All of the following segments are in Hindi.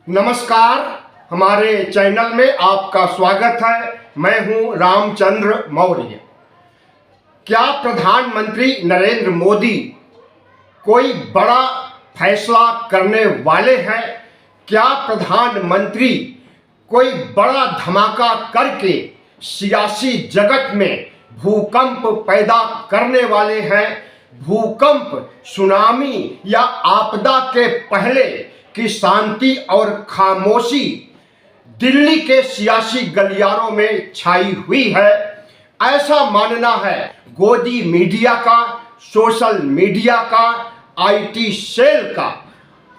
नमस्कार। हमारे चैनल में आपका स्वागत है। मैं हूं रामचंद्र मौर्य। क्या प्रधानमंत्री नरेंद्र मोदी कोई बड़ा फैसला करने वाले हैं? क्या प्रधानमंत्री कोई बड़ा धमाका करके सियासी जगत में भूकंप पैदा करने वाले हैं? भूकंप, सुनामी या आपदा के पहले की शांति और खामोशी दिल्ली के सियासी गलियारों में छाई हुई है। ऐसा मानना है गोदी मीडिया का, सोशल मीडिया का, आईटी सेल का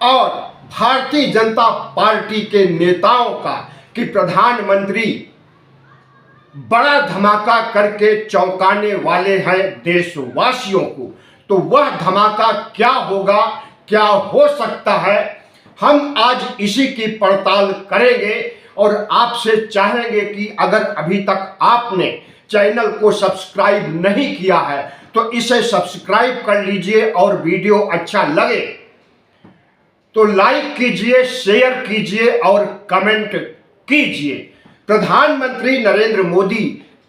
और भारतीय जनता पार्टी के नेताओं का कि प्रधानमंत्री बड़ा धमाका करके चौंकाने वाले हैं देशवासियों को। तो वह धमाका क्या होगा, क्या हो सकता है, हम आज इसी की पड़ताल करेंगे और आपसे चाहेंगे कि अगर अभी तक आपने चैनल को सब्सक्राइब नहीं किया है तो इसे सब्सक्राइब कर लीजिए और वीडियो अच्छा लगे तो लाइक कीजिए, शेयर कीजिए और कमेंट कीजिए। प्रधानमंत्री नरेंद्र मोदी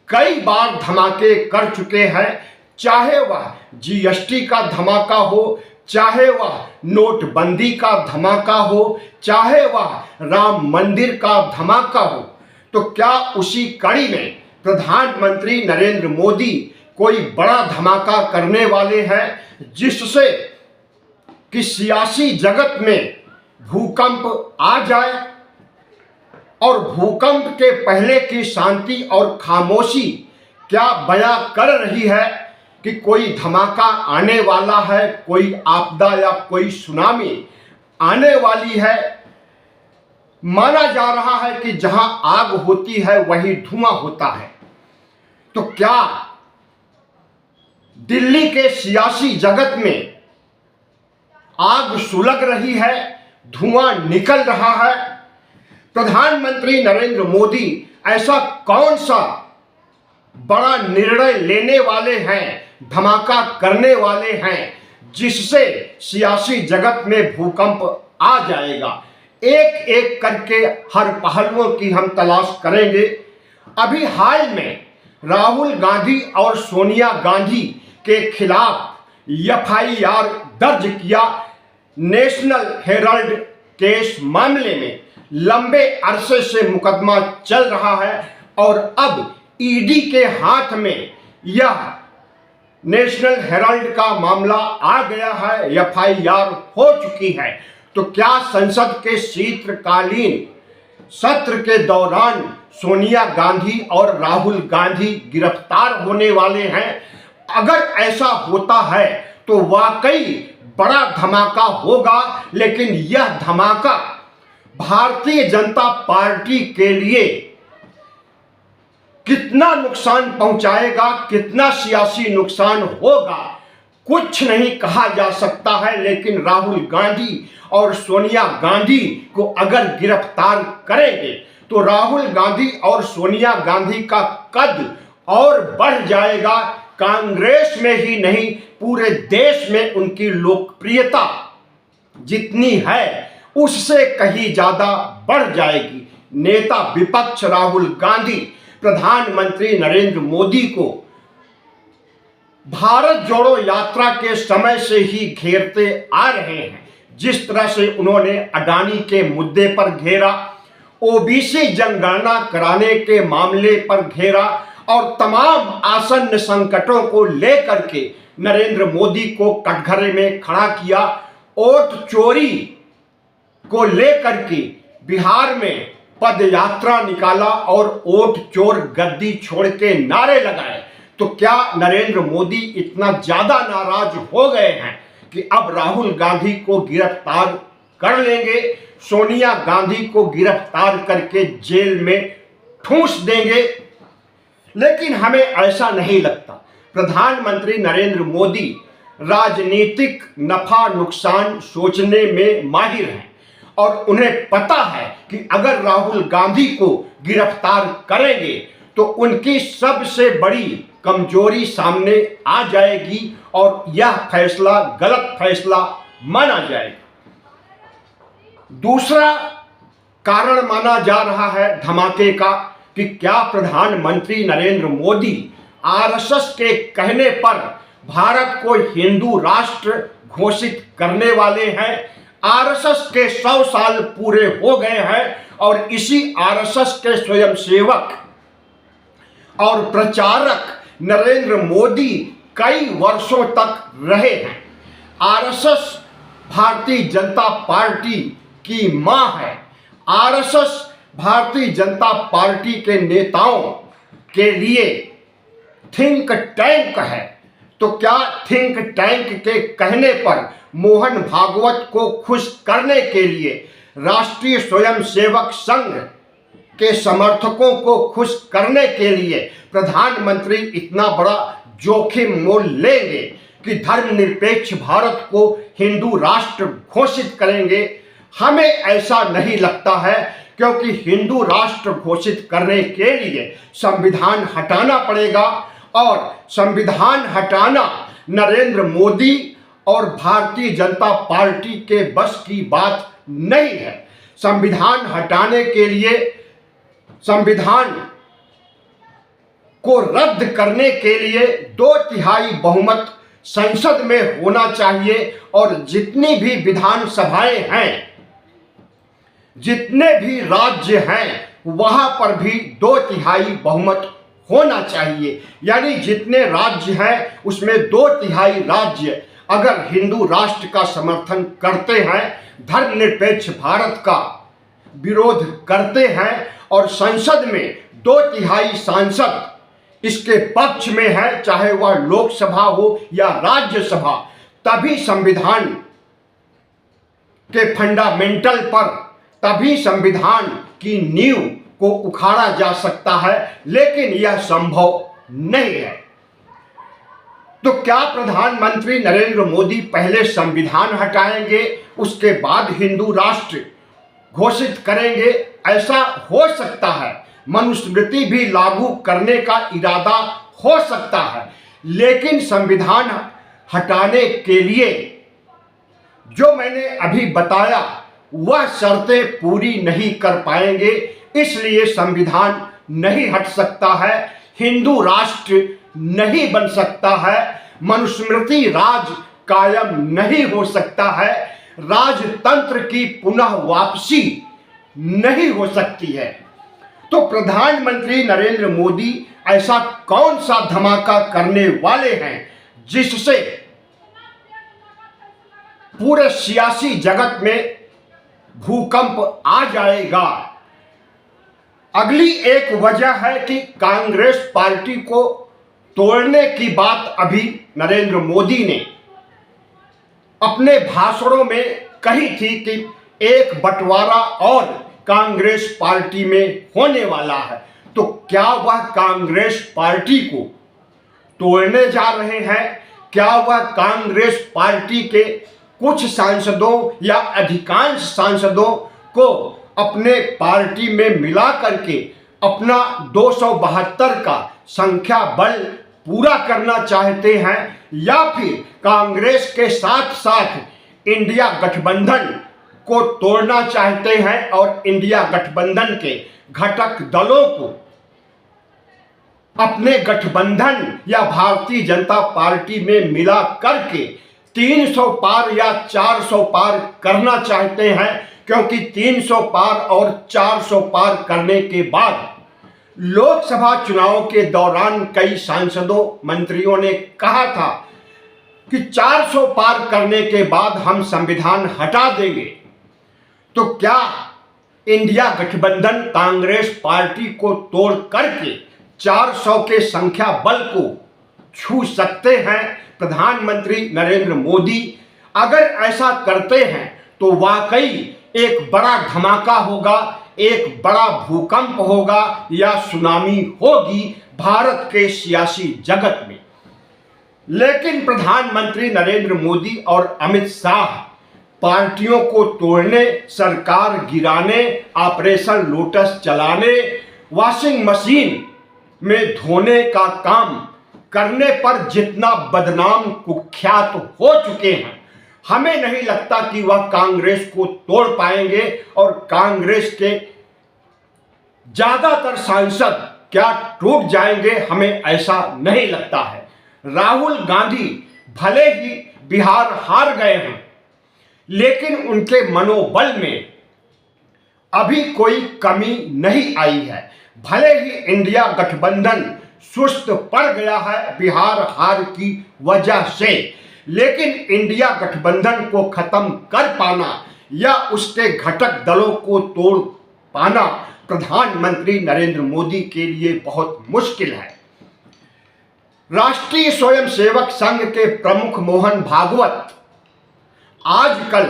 कई बार धमाके कर चुके हैं, चाहे वह जीएसटी का धमाका हो, चाहे वह नोटबंदी का धमाका हो, चाहे वह राम मंदिर का धमाका हो। तो क्या उसी कड़ी में प्रधानमंत्री नरेंद्र मोदी कोई बड़ा धमाका करने वाले हैं जिससे कि सियासी जगत में भूकंप आ जाए और भूकंप के पहले की शांति और खामोशी क्या बयां कर रही है कि कोई धमाका आने वाला है, कोई आपदा या कोई सुनामी आने वाली है। माना जा रहा है कि जहां आग होती है वहीं धुआं होता है। तो क्या दिल्ली के सियासी जगत में आग सुलग रही है, धुआं निकल रहा है? प्रधानमंत्री नरेंद्र मोदी ऐसा कौन सा बड़ा निर्णय लेने वाले हैं, धमाका करने वाले हैं जिससे सियासी जगत में भूकंप आ जाएगा? एक एक करके हर पहलुओं की हम तलाश करेंगे। अभी हाल में राहुल गांधी और सोनिया गांधी के खिलाफ एफआईआर दर्ज किया। नेशनल हेराल्ड केस मामले में लंबे अरसे से मुकदमा चल रहा है और अब ईडी के हाथ में यह नेशनल हेराल्ड का मामला आ गया है, एफआईआर हो चुकी है। तो क्या संसद के शीतकालीन सत्र के दौरान सोनिया गांधी और राहुल गांधी गिरफ्तार होने वाले हैं? अगर ऐसा होता है तो वाकई बड़ा धमाका होगा, लेकिन यह धमाका भारतीय जनता पार्टी के लिए कितना नुकसान पहुंचाएगा, कितना सियासी नुकसान होगा, कुछ नहीं कहा जा सकता है। लेकिन राहुल गांधी और सोनिया गांधी को अगर गिरफ्तार करेंगे तो राहुल गांधी और सोनिया गांधी का कद और बढ़ जाएगा। कांग्रेस में ही नहीं, पूरे देश में उनकी लोकप्रियता जितनी है उससे कहीं ज्यादा बढ़ जाएगी। नेता विपक्ष राहुल गांधी प्रधानमंत्री नरेंद्र मोदी को भारत जोड़ो यात्रा के समय से ही घेरते आ रहे हैं। जिस तरह से उन्होंने अडानी के मुद्दे पर घेरा, ओबीसी जनगणना कराने के मामले पर घेरा और तमाम आसन्न संकटों को लेकर के नरेंद्र मोदी को कटघरे में खड़ा किया। वोट चोरी को लेकर के बिहार में पद यात्रा निकाला और वोट चोर गद्दी छोड़ के नारे लगाए। तो क्या नरेंद्र मोदी इतना ज्यादा नाराज हो गए हैं कि अब राहुल गांधी को गिरफ्तार कर लेंगे, सोनिया गांधी को गिरफ्तार करके जेल में ठूंस देंगे? लेकिन हमें ऐसा नहीं लगता। प्रधानमंत्री नरेंद्र मोदी राजनीतिक नफा नुकसान सोचने में माहिर हैं और उन्हें पता है कि अगर राहुल गांधी को गिरफ्तार करेंगे तो उनकी सबसे बड़ी कमजोरी सामने आ जाएगी और यह फैसला गलत फैसला माना जाएगा। दूसरा, कारण माना जा रहा है धमाके का कि क्या प्रधानमंत्री नरेंद्र मोदी आरएसएस के कहने पर भारत को हिंदू राष्ट्र घोषित करने वाले हैं। आरएसएस के 100 साल पूरे हो गए हैं और इसी आरएसएस के स्वयंसेवक और प्रचारक नरेंद्र मोदी कई वर्षों तक रहे हैं। आरएसएस भारतीय जनता पार्टी की मां है। आरएसएस भारतीय जनता पार्टी के नेताओं के लिए थिंक टैंक है। तो क्या थिंक टैंक के कहने पर मोहन भागवत को खुश करने के लिए राष्ट्रीय स्वयंसेवक संघ के समर्थकों को खुश करने के लिए प्रधानमंत्री इतना बड़ा जोखिम मोल लेंगे कि धर्मनिरपेक्ष भारत को हिंदू राष्ट्र घोषित करेंगे? हमें ऐसा नहीं लगता है, क्योंकि हिंदू राष्ट्र घोषित करने के लिए संविधान हटाना पड़ेगा और संविधान हटाना नरेंद्र मोदी और भारतीय जनता पार्टी के बस की बात नहीं है। संविधान हटाने के लिए, संविधान को रद्द करने के लिए 2/3 बहुमत संसद में होना चाहिए और जितनी भी विधानसभाएं हैं, जितने भी राज्य हैं, वहां पर भी 2/3 बहुमत होना चाहिए। यानी जितने राज्य हैं उसमें 2/3 राज्य अगर हिंदू राष्ट्र का समर्थन करते हैं, धर्मनिरपेक्ष भारत का विरोध करते हैं और संसद में 2/3 सांसद इसके पक्ष में है, चाहे वह लोकसभा हो या राज्यसभा, तभी संविधान के फंडामेंटल पर, तभी संविधान की नींव को उखाड़ा जा सकता है। लेकिन यह संभव नहीं है। तो क्या प्रधानमंत्री नरेंद्र मोदी पहले संविधान हटाएंगे, उसके बाद हिंदू राष्ट्र घोषित करेंगे? ऐसा हो सकता है। मनुस्मृति भी लागू करने का इरादा हो सकता है, लेकिन संविधान हटाने के लिए जो मैंने अभी बताया वह शर्तें पूरी नहीं कर पाएंगे, इसलिए संविधान नहीं हट सकता है, हिंदू राष्ट्र नहीं बन सकता है, मनुस्मृति राज कायम नहीं हो सकता है, राजतंत्र की पुनः वापसी नहीं हो सकती है। तो प्रधानमंत्री नरेंद्र मोदी ऐसा कौन सा धमाका करने वाले हैं जिससे पूरे सियासी जगत में भूकंप आ जाएगा? अगली एक वजह है कि कांग्रेस पार्टी को तोड़ने की बात अभी नरेंद्र मोदी ने अपने भाषणों में कही थी कि एक बंटवारा और कांग्रेस पार्टी में होने वाला है। तो क्या वह कांग्रेस पार्टी को तोड़ने जा रहे हैं? क्या वह कांग्रेस पार्टी के कुछ सांसदों या अधिकांश सांसदों को अपने पार्टी में मिला करके अपना 272 का संख्या बल पूरा करना चाहते हैं, या फिर कांग्रेस के साथ साथ इंडिया गठबंधन को तोड़ना चाहते हैं और इंडिया गठबंधन के घटक दलों को अपने गठबंधन या भारतीय जनता पार्टी में मिला करके 300 पार या 400 पार करना चाहते हैं? क्योंकि 300 पार और 400 पार करने के बाद लोकसभा चुनाव के दौरान कई सांसदों, मंत्रियों ने कहा था कि 400 पार करने के बाद हम संविधान हटा देंगे। तो क्या इंडिया गठबंधन कांग्रेस पार्टी को तोड़ करके 400 के संख्या बल को छू सकते हैं प्रधानमंत्री नरेंद्र मोदी? अगर ऐसा करते हैं तो वाकई एक बड़ा धमाका होगा, एक बड़ा भूकंप होगा या सुनामी होगी भारत के सियासी जगत में। लेकिन प्रधानमंत्री नरेंद्र मोदी और अमित शाह पार्टियों को तोड़ने, सरकार गिराने, ऑपरेशन लोटस चलाने, वॉशिंग मशीन में धोने का काम करने पर जितना बदनाम कुख्यात हो चुके हैं, हमें नहीं लगता कि वह कांग्रेस को तोड़ पाएंगे और कांग्रेस के ज्यादातर सांसद क्या टूट जाएंगे, हमें ऐसा नहीं लगता है। राहुल गांधी भले ही बिहार हार गए हैं, लेकिन उनके मनोबल में अभी कोई कमी नहीं आई है। भले ही इंडिया गठबंधन सुस्त पड़ गया है बिहार हार की वजह से, लेकिन इंडिया गठबंधन को खत्म कर पाना या उसके घटक दलों को तोड़ पाना प्रधानमंत्री नरेंद्र मोदी के लिए बहुत मुश्किल है। राष्ट्रीय स्वयंसेवक संघ के प्रमुख मोहन भागवत आजकल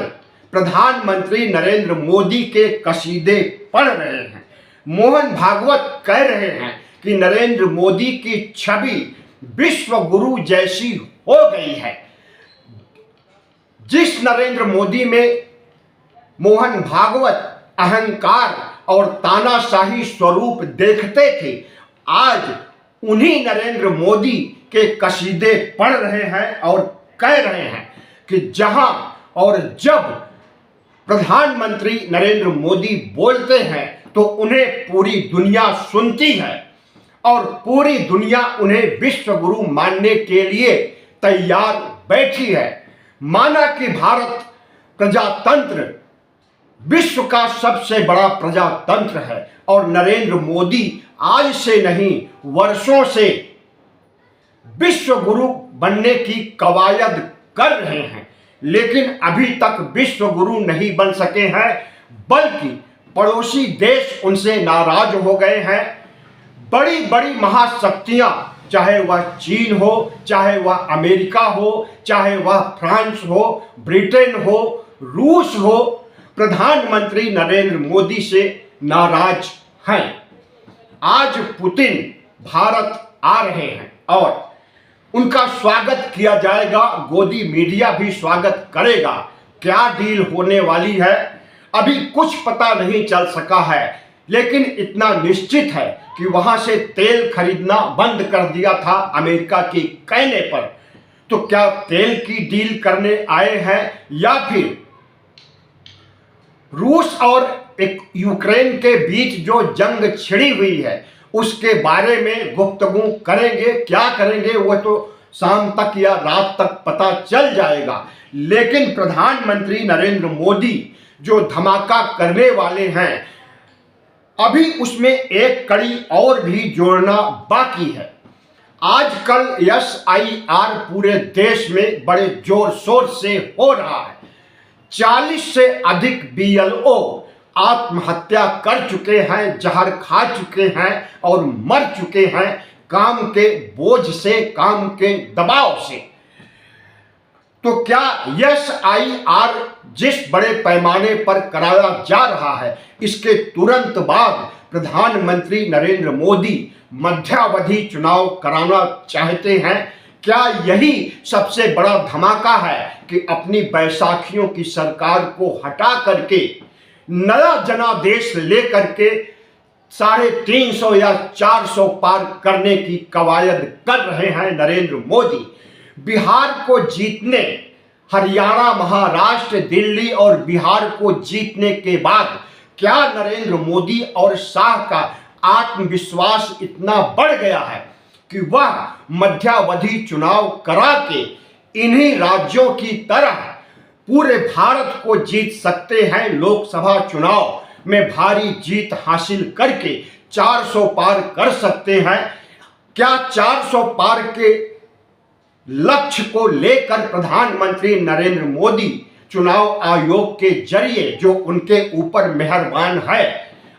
प्रधानमंत्री नरेंद्र मोदी के कसीदे पढ़ रहे हैं। मोहन भागवत कह रहे हैं कि नरेंद्र मोदी की छवि विश्व गुरु जैसी हो गई है। जिस नरेंद्र मोदी में मोहन भागवत अहंकार और तानाशाही स्वरूप देखते थे, आज उन्हीं नरेंद्र मोदी के कसीदे पढ़ रहे हैं और कह रहे हैं कि जहां और जब प्रधानमंत्री नरेंद्र मोदी बोलते हैं तो उन्हें पूरी दुनिया सुनती है और पूरी दुनिया उन्हें विश्व गुरु मानने के लिए तैयार बैठी है। माना कि भारत प्रजातंत्र विश्व का सबसे बड़ा प्रजातंत्र है और नरेंद्र मोदी आज से नहीं वर्षों से विश्व गुरु बनने की कवायद कर रहे हैं, लेकिन अभी तक विश्व गुरु नहीं बन सके हैं, बल्कि पड़ोसी देश उनसे नाराज हो गए हैं। बड़ी बड़ी महाशक्तियां, चाहे वह चीन हो, चाहे वह अमेरिका हो, चाहे वह फ्रांस हो, ब्रिटेन हो, रूस हो, प्रधानमंत्री नरेंद्र मोदी से नाराज हैं। आज पुतिन भारत आ रहे हैं और उनका स्वागत किया जाएगा, गोदी मीडिया भी स्वागत करेगा। क्या डील होने वाली है अभी कुछ पता नहीं चल सका है, लेकिन इतना निश्चित है कि वहां से तेल खरीदना बंद कर दिया था अमेरिका के कहने पर। तो क्या तेल की डील करने आए हैं या फिर रूस और यूक्रेन के बीच जो जंग छिड़ी हुई है उसके बारे में गुफ्तगू करेंगे? क्या करेंगे वो तो शाम तक या रात तक पता चल जाएगा। लेकिन प्रधानमंत्री नरेंद्र मोदी जो धमाका करने वाले हैं, अभी उसमें एक कड़ी और भी जोड़ना बाकी है। आजकल SIR पूरे देश में बड़े जोर शोर से हो रहा है। 40 से अधिक BLO आत्महत्या कर चुके हैं, जहर खा चुके हैं और मर चुके हैं काम के बोझ से, काम के दबाव से। तो क्या SIR जिस बड़े पैमाने पर कराया जा रहा है, इसके तुरंत बाद प्रधानमंत्री नरेंद्र मोदी मध्यावधि चुनाव कराना चाहते हैं? क्या यही सबसे बड़ा धमाका है कि अपनी बैसाखियों की सरकार को हटा करके नया जनादेश लेकर के 350 या 400 पार करने की कवायद कर रहे हैं नरेंद्र मोदी? बिहार को जीतने, हरियाणा, महाराष्ट्र, दिल्ली और बिहार को जीतने के बाद क्या नरेंद्र मोदी और शाह का आत्मविश्वास इतना बढ़ गया है कि वह मध्यावधि चुनाव करा के इन्हीं राज्यों की तरह पूरे भारत को जीत सकते हैं? लोकसभा चुनाव में भारी जीत हासिल करके 400 पार कर सकते हैं? क्या 400 पार के लक्ष्य को लेकर प्रधानमंत्री नरेंद्र मोदी चुनाव आयोग के जरिए, जो उनके ऊपर मेहरबान है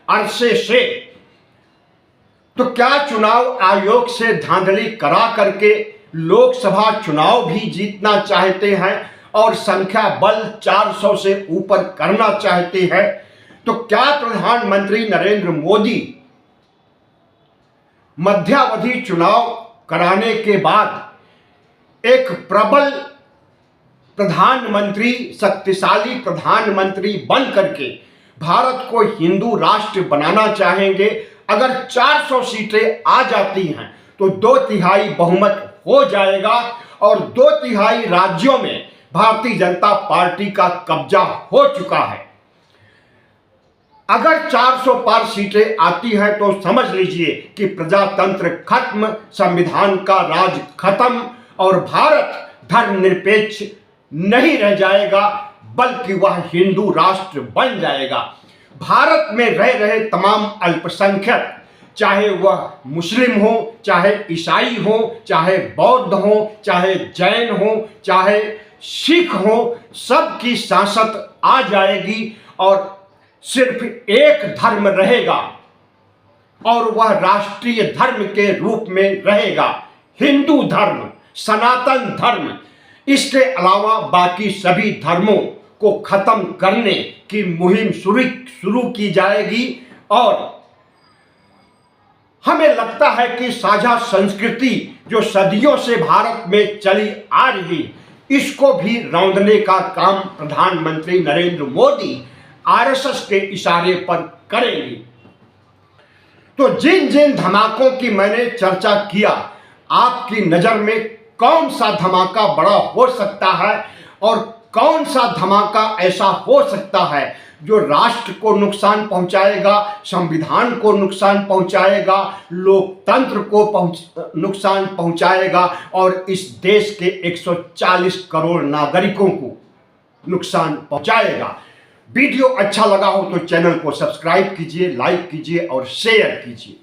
अरसे से, तो क्या चुनाव आयोग से धांधली करा करके लोकसभा चुनाव भी जीतना चाहते हैं और संख्या बल 400 से ऊपर करना चाहते हैं? तो क्या प्रधानमंत्री नरेंद्र मोदी मध्यावधि चुनाव कराने के बाद एक प्रबल प्रधानमंत्री, शक्तिशाली प्रधानमंत्री बन करके भारत को हिंदू राष्ट्र बनाना चाहेंगे? अगर 400 सीटें आ जाती हैं तो 2/3 बहुमत हो जाएगा और 2/3 राज्यों में भारतीय जनता पार्टी का कब्जा हो चुका है। अगर 400 पार सीटें आती हैं तो समझ लीजिए कि प्रजातंत्र खत्म, संविधान का राज खत्म और भारत धर्मनिरपेक्ष नहीं रह जाएगा, बल्कि वह हिंदू राष्ट्र बन जाएगा। भारत में रह रहे तमाम अल्पसंख्यक, चाहे वह मुस्लिम हो, चाहे ईसाई हो, चाहे बौद्ध हो, चाहे जैन हो, चाहे सिख हो, सबकी सांसत आ जाएगी और सिर्फ एक धर्म रहेगा और वह राष्ट्रीय धर्म के रूप में रहेगा, हिंदू धर्म, सनातन धर्म। इसके अलावा बाकी सभी धर्मों को खत्म करने की मुहिम शुरू की जाएगी और हमें लगता है कि साझा संस्कृति जो सदियों से भारत में चली आ रही, इसको भी रौंदने का काम प्रधानमंत्री नरेंद्र मोदी आरएसएस के इशारे पर करेंगे। तो जिन जिन धमाकों की मैंने चर्चा किया, आपकी नजर में कौन सा धमाका बड़ा हो सकता है और कौन सा धमाका ऐसा हो सकता है जो राष्ट्र को नुकसान पहुंचाएगा, संविधान को नुकसान पहुंचाएगा, लोकतंत्र को नुकसान पहुंचाएगा और इस देश के 140 करोड़ नागरिकों को नुकसान पहुंचाएगा। वीडियो अच्छा लगा हो तो चैनल को सब्सक्राइब कीजिए, लाइक कीजिए और शेयर कीजिए।